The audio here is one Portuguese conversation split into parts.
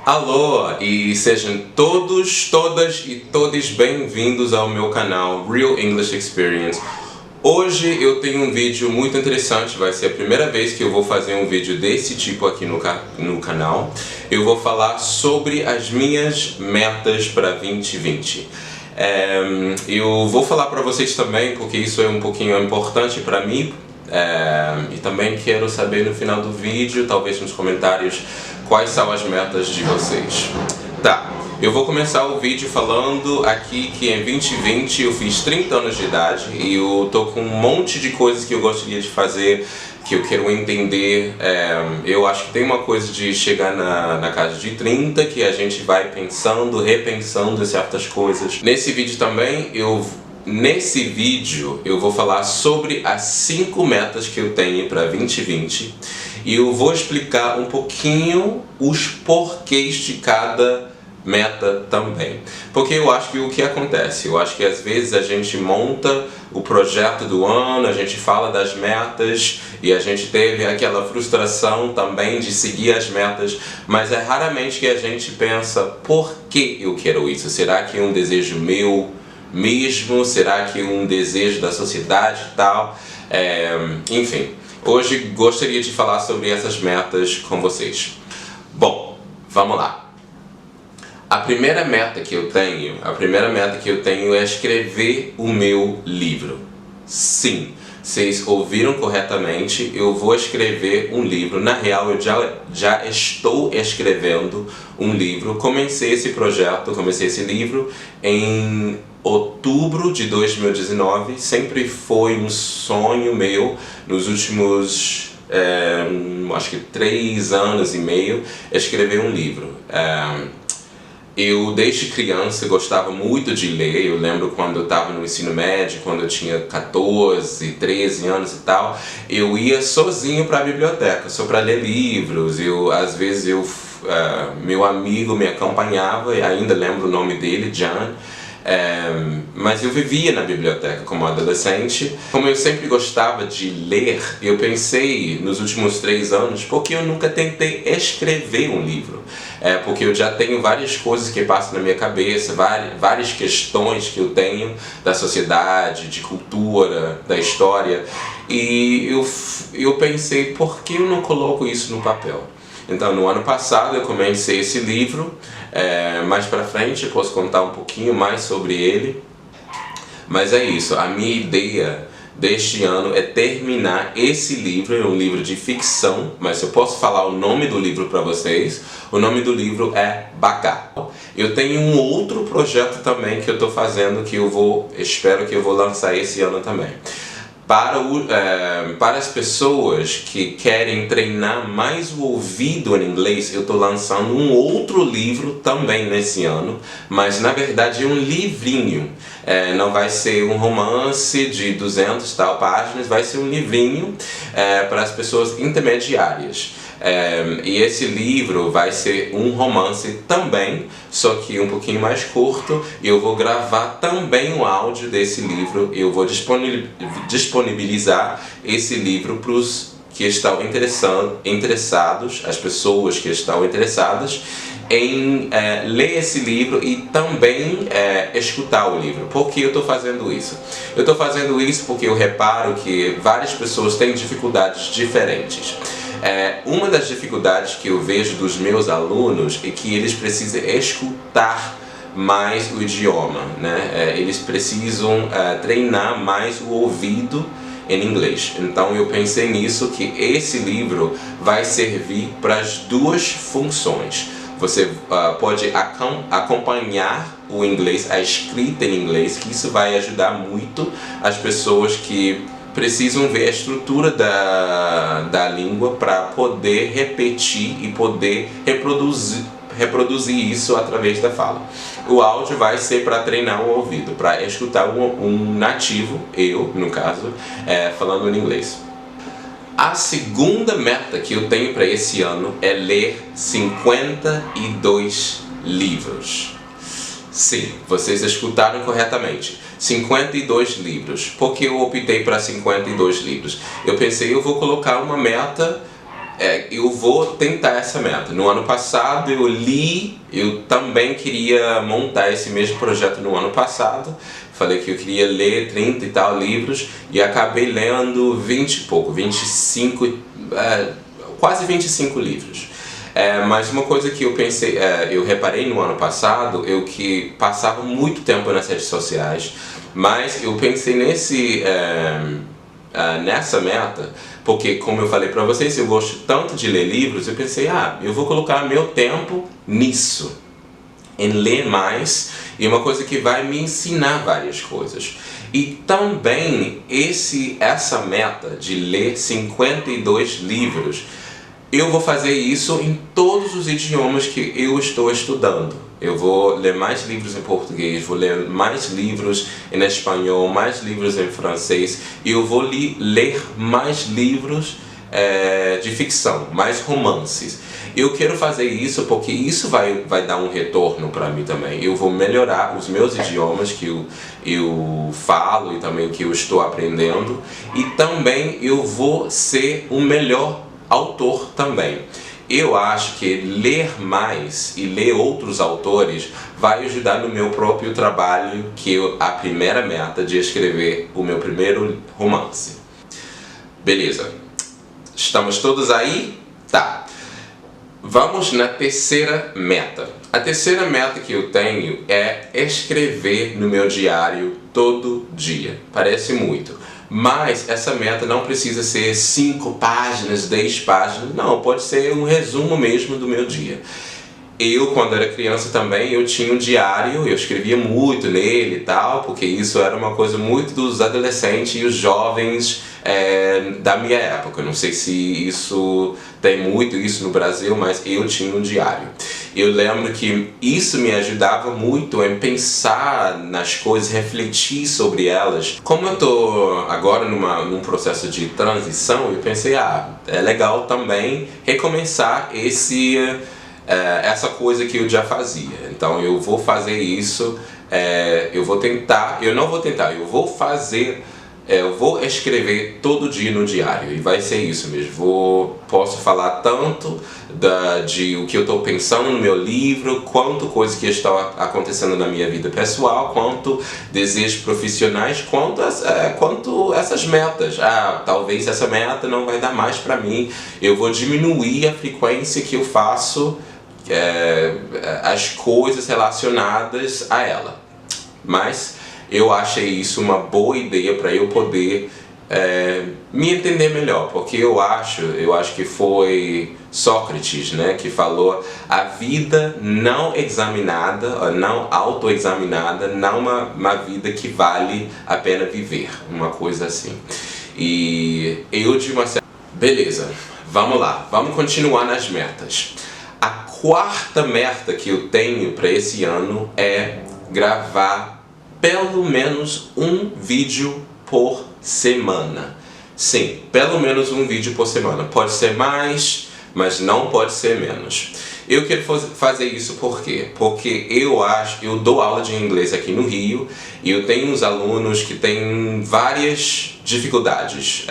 Alô, e sejam todos, todas e todos bem-vindos ao meu canal Real English Experience. Hoje eu tenho um vídeo muito interessante, vai ser a primeira vez que eu vou fazer um vídeo desse tipo aqui no canal. Eu vou falar sobre as minhas metas para 2020. Eu vou falar para vocês também, porque isso é um pouquinho importante para mim. E também quero saber no final do vídeo, talvez nos comentários, quais são as metas de vocês. Tá, eu vou começar o vídeo falando aqui que em 2020 eu fiz 30 anos de idade e eu tô com um monte de coisas que eu gostaria de fazer, que eu quero entender. Eu acho que tem uma coisa de chegar na casa de 30 que a gente vai pensando, repensando certas coisas. Nesse vídeo também Nesse vídeo eu vou falar sobre as 5 metas que eu tenho para 2020 e eu vou explicar um pouquinho os porquês de cada meta também. Porque eu acho que o que acontece? Eu acho que às vezes a gente monta o projeto do ano, a gente fala das metas e a gente teve aquela frustração também de seguir as metas, mas é raramente que a gente pensa, por que eu quero isso? Será que é um desejo meu mesmo? Será que um desejo da sociedade e tal? Enfim, hoje gostaria de falar sobre essas metas com vocês. Bom, vamos lá. A primeira meta que eu tenho é escrever o meu livro. Sim, vocês ouviram corretamente, eu vou escrever um livro. Na real, eu já estou escrevendo um livro. Comecei esse livro em outubro de 2019. Sempre foi um sonho meu nos últimos, acho que 3 anos e meio, escrever um livro. Eu desde criança gostava muito de ler. Eu lembro quando eu estava no ensino médio, quando eu tinha 14, 13 anos e tal, eu ia sozinho para a biblioteca, só para ler livros. Às vezes meu amigo me acompanhava, e ainda lembro o nome dele, John. Mas eu vivia na biblioteca como adolescente. Como eu sempre gostava de ler, eu pensei nos últimos 3 anos, por que eu nunca tentei escrever um livro? Porque eu já tenho várias coisas que passam na minha cabeça, várias questões que eu tenho da sociedade, de cultura, da história, e eu pensei, por que eu não coloco isso no papel? Então, no ano passado eu comecei esse livro. Mais pra frente eu posso contar um pouquinho mais sobre ele. Mas é isso, a minha ideia deste ano é terminar esse livro. É um livro de ficção, mas eu posso falar o nome do livro para vocês. O nome do livro é Bacá. Eu tenho um outro projeto também que eu estou fazendo, que espero que eu vou lançar esse ano também. Para as pessoas que querem treinar mais o ouvido em inglês, eu estou lançando um outro livro também nesse ano, mas na verdade é um livrinho. Não vai ser um romance de 200 tal páginas, vai ser um livrinho para as pessoas intermediárias. E esse livro vai ser um romance também, só que um pouquinho mais curto. Eu vou gravar também o áudio desse livro. Eu vou disponibilizar esse livro para os que estão interessados, as pessoas que estão interessadas em ler esse livro e também escutar o livro. Por que eu estou fazendo isso? Eu estou fazendo isso porque eu reparo que várias pessoas têm dificuldades diferentes. Uma das dificuldades que eu vejo dos meus alunos é que eles precisam escutar mais o idioma, né? Eles precisam treinar mais o ouvido em inglês. Então eu pensei nisso, que esse livro vai servir para as 2 funções. Você pode acompanhar o inglês, a escrita em inglês, que isso vai ajudar muito as pessoas que precisam ver a estrutura da língua para poder repetir e poder reproduzir isso através da fala. O áudio vai ser para treinar o ouvido, para escutar um nativo, eu no caso, falando em inglês. A segunda meta que eu tenho para esse ano é ler 52 livros. Sim, vocês escutaram corretamente. 52 livros. Por que eu optei para 52 livros? Eu pensei, eu vou colocar uma meta eu vou tentar essa meta. No ano passado eu também queria montar esse mesmo projeto no ano passado. Falei que eu queria ler 30 e tal livros e acabei lendo 20 e pouco, 25, quase 25 livros. Mas uma coisa que eu pensei, eu reparei no ano passado, eu que passava muito tempo nas redes sociais, mas eu pensei nessa meta, porque como eu falei pra vocês, eu gosto tanto de ler livros, eu pensei, eu vou colocar meu tempo nisso, em ler mais, e uma coisa que vai me ensinar várias coisas. E também essa meta de ler 52 livros, eu vou fazer isso em todos os idiomas que eu estou estudando. Eu vou ler mais livros em português, vou ler mais livros em espanhol, mais livros em francês, e eu vou ler mais livros de ficção, mais romances. Eu quero fazer isso porque isso vai dar um retorno para mim também. Eu vou melhorar os meus idiomas que eu falo e também que eu estou aprendendo, e também eu vou ser um melhor autor também. Eu acho que ler mais e ler outros autores vai ajudar no meu próprio trabalho, que é a primeira meta de escrever o meu primeiro romance. Beleza. Estamos todos aí? Tá. Vamos na terceira meta. A terceira meta que eu tenho é escrever no meu diário todo dia. Parece muito. Mas essa meta não precisa ser 5 páginas, 10 páginas, não, pode ser um resumo mesmo do meu dia. Eu, quando era criança também, eu tinha um diário, eu escrevia muito nele e tal, porque isso era uma coisa muito dos adolescentes e os jovens da minha época. Eu não sei se isso tem muito isso no Brasil, mas eu tinha um diário. Eu lembro que isso me ajudava muito em pensar nas coisas, refletir sobre elas. Como eu tô agora num processo de transição, eu pensei, é legal também recomeçar essa coisa que eu já fazia. Então eu vou fazer isso, eu vou fazer, eu vou escrever todo dia no diário, e vai ser isso mesmo. Posso falar tanto de o que eu estou pensando no meu livro, quanto coisas que estão acontecendo na minha vida pessoal, quanto desejos profissionais, quanto essas metas. Talvez essa meta não vai dar mais para mim, eu vou diminuir a frequência que eu faço as coisas relacionadas a ela. Mas eu achei isso uma boa ideia para eu poder me entender melhor, porque eu acho que foi Sócrates, né, que falou: a vida não examinada, não autoexaminada, não uma vida que vale a pena viver, uma coisa assim. E eu Beleza, vamos lá, vamos continuar nas metas. A quarta meta que eu tenho para esse ano é gravar pelo menos um vídeo por semana. Sim, pelo menos um vídeo por semana. Pode ser mais, mas não pode ser menos. Eu quero fazer isso por quê? Porque eu dou aula de inglês aqui no Rio, e eu tenho uns alunos que têm várias dificuldades.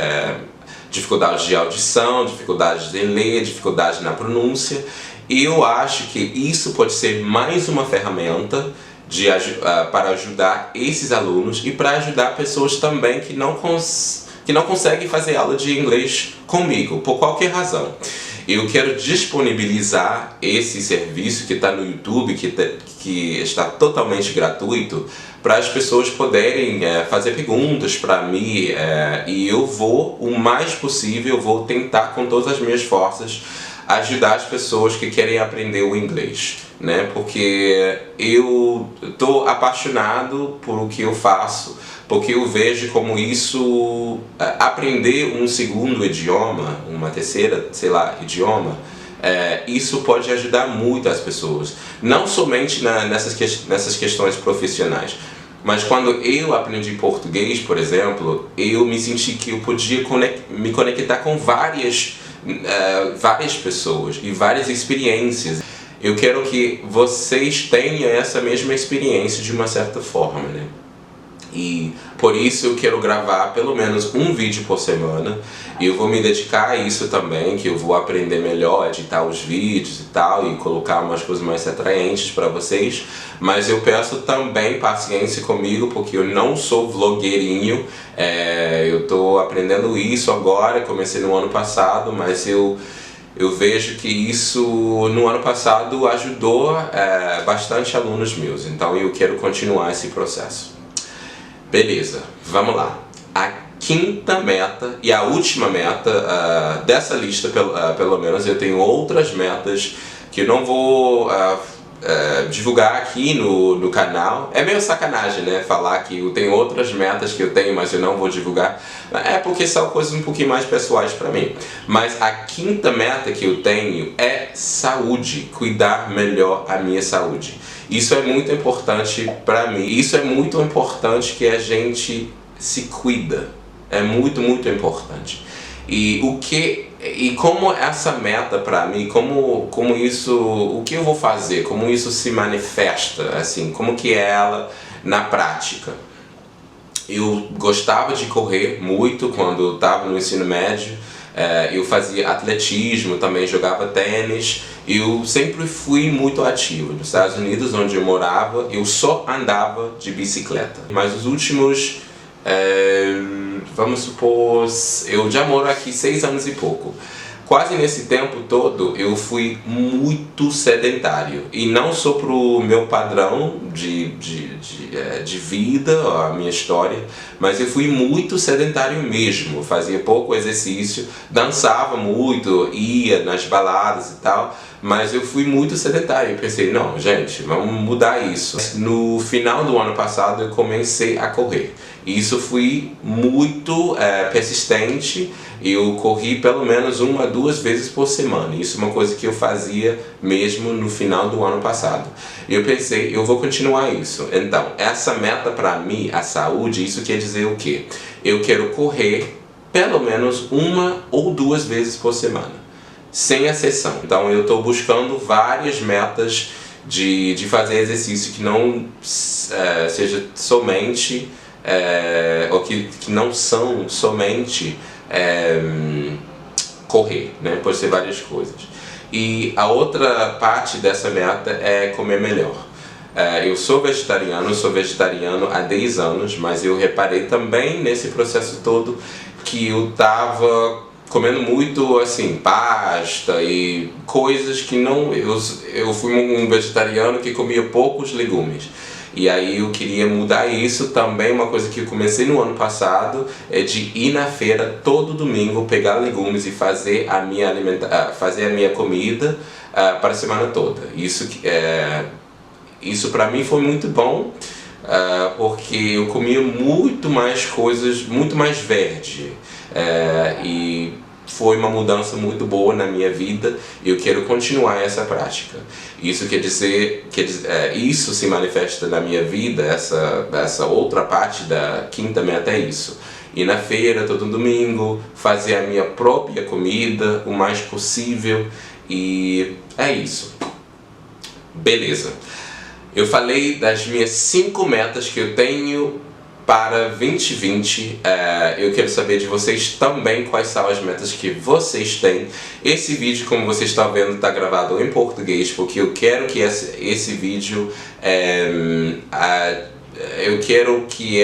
Dificuldades de audição, dificuldades de ler, dificuldades na pronúncia. E eu acho que isso pode ser mais uma ferramenta para ajudar esses alunos e para ajudar pessoas também que não conseguem fazer aula de inglês comigo, por qualquer razão. Eu quero disponibilizar esse serviço que está no YouTube, que está totalmente gratuito, para as pessoas poderem fazer perguntas para mim, e eu vou, o mais possível, eu vou tentar com todas as minhas forças ajudar as pessoas que querem aprender o inglês, né? Porque eu estou apaixonado por o que eu faço, porque eu vejo como isso, aprender um segundo idioma, uma terceira, idioma, isso pode ajudar muito as pessoas, não somente nessas questões profissionais. Mas quando eu aprendi português, por exemplo, eu me senti que eu podia me conectar com várias pessoas e várias experiências. Eu quero que vocês tenham essa mesma experiência de uma certa forma, né? E por isso eu quero gravar pelo menos um vídeo por semana. E eu vou me dedicar a isso também, que eu vou aprender melhor a editar os vídeos e tal, e colocar umas coisas mais atraentes para vocês. Mas eu peço também paciência comigo, porque eu não sou vlogueirinho. Eu tô aprendendo isso agora, comecei no ano passado, mas eu vejo que isso no ano passado ajudou bastante alunos meus. Então eu quero continuar esse processo. Beleza, vamos lá. A quinta meta e a última meta dessa lista, pelo menos, eu tenho outras metas que eu não vou divulgar aqui no canal. É meio sacanagem, né? Falar que eu tenho outras metas que eu tenho, mas eu não vou divulgar. É porque são coisas um pouquinho mais pessoais para mim. Mas a quinta meta que eu tenho é saúde, cuidar melhor a minha saúde. Isso é muito importante para mim. Isso é muito importante que a gente se cuida. É muito, muito importante. E como essa meta para mim, como isso, o que eu vou fazer, como isso se manifesta, assim, como que é ela na prática. Eu gostava de correr muito quando eu estava no ensino médio. Eu fazia atletismo, também jogava tênis. Eu sempre fui muito ativo. Nos Estados Unidos, onde eu morava, eu só andava de bicicleta. Mas os últimos, vamos supor, eu já moro aqui 6 anos e pouco. Quase nesse tempo todo eu fui muito sedentário. E não só pro meu padrão de vida, a minha história, mas eu fui muito sedentário mesmo. Fazia pouco exercício, dançava muito, ia nas baladas e tal, mas eu fui muito sedentário. Eu pensei, não, gente, vamos mudar isso. No final do ano passado eu comecei a correr. E isso fui muito persistente. Eu corri pelo menos 1 a 2 vezes por semana. Isso é uma coisa que eu fazia mesmo no final do ano passado. E eu pensei, eu vou continuar isso. Então, essa meta para mim, a saúde, isso quer dizer o quê? Eu quero correr pelo menos 1 ou 2 vezes por semana, sem exceção. Então eu estou buscando várias metas de fazer exercício que não seja somente, ou que não são somente correr, né? Pode ser várias coisas. E a outra parte dessa meta é comer melhor. Eu sou vegetariano há 10 anos, mas eu reparei também nesse processo todo que eu estava comendo muito assim, pasta e coisas que não... Eu fui um vegetariano que comia poucos legumes. E aí eu queria mudar isso também. Uma coisa que eu comecei no ano passado é de ir na feira todo domingo, pegar legumes e fazer a minha comida para a semana toda. Isso para mim foi muito bom, porque eu comia muito mais coisas, muito mais verde. E foi uma mudança muito boa na minha vida e eu quero continuar essa prática. Isso quer dizer, isso se manifesta na minha vida, essa outra parte da quinta meta é isso. Ir na feira todo domingo, fazer a minha própria comida o mais possível, e é isso. Beleza. Eu falei das minhas 5 metas que eu tenho para 2020, eu quero saber de vocês também quais são as metas que vocês têm. Esse vídeo, como vocês estão vendo, está gravado em português, porque eu quero que esse vídeo, eu quero que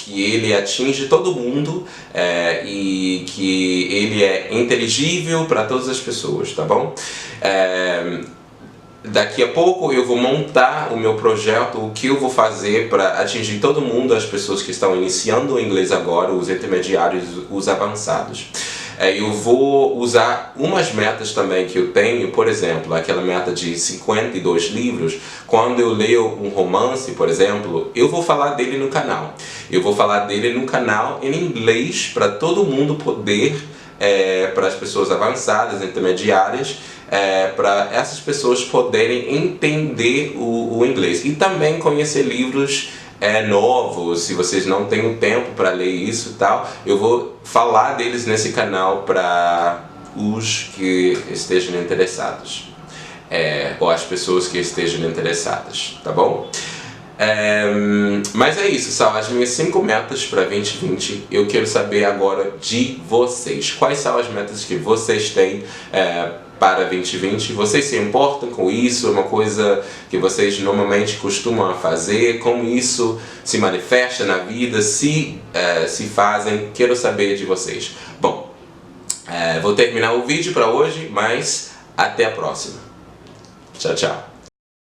ele atinja todo mundo, e que ele é inteligível para todas as pessoas, tá bom? Daqui a pouco eu vou montar o meu projeto, o que eu vou fazer para atingir todo mundo, as pessoas que estão iniciando o inglês agora, os intermediários, os avançados. Eu vou usar umas metas também que eu tenho, por exemplo, aquela meta de 52 livros. Quando eu leio um romance, por exemplo, eu vou falar dele no canal. Eu vou falar dele no canal em inglês para todo mundo poder, para as pessoas avançadas, intermediárias, para essas pessoas poderem entender o inglês e também conhecer livros novos. Se vocês não têm o tempo para ler isso e tal, eu vou falar deles nesse canal para os que estejam interessados, ou as pessoas que estejam interessadas, tá bom? Mas é isso, são as minhas 5 metas para 2020. Eu quero saber agora de vocês. Quais são as metas que vocês têm para 2020? Vocês se importam com isso? É uma coisa que vocês normalmente costumam fazer? Como isso se manifesta na vida? Se fazem? Quero saber de vocês. Bom, vou terminar o vídeo para hoje, mas até a próxima. Tchau, tchau.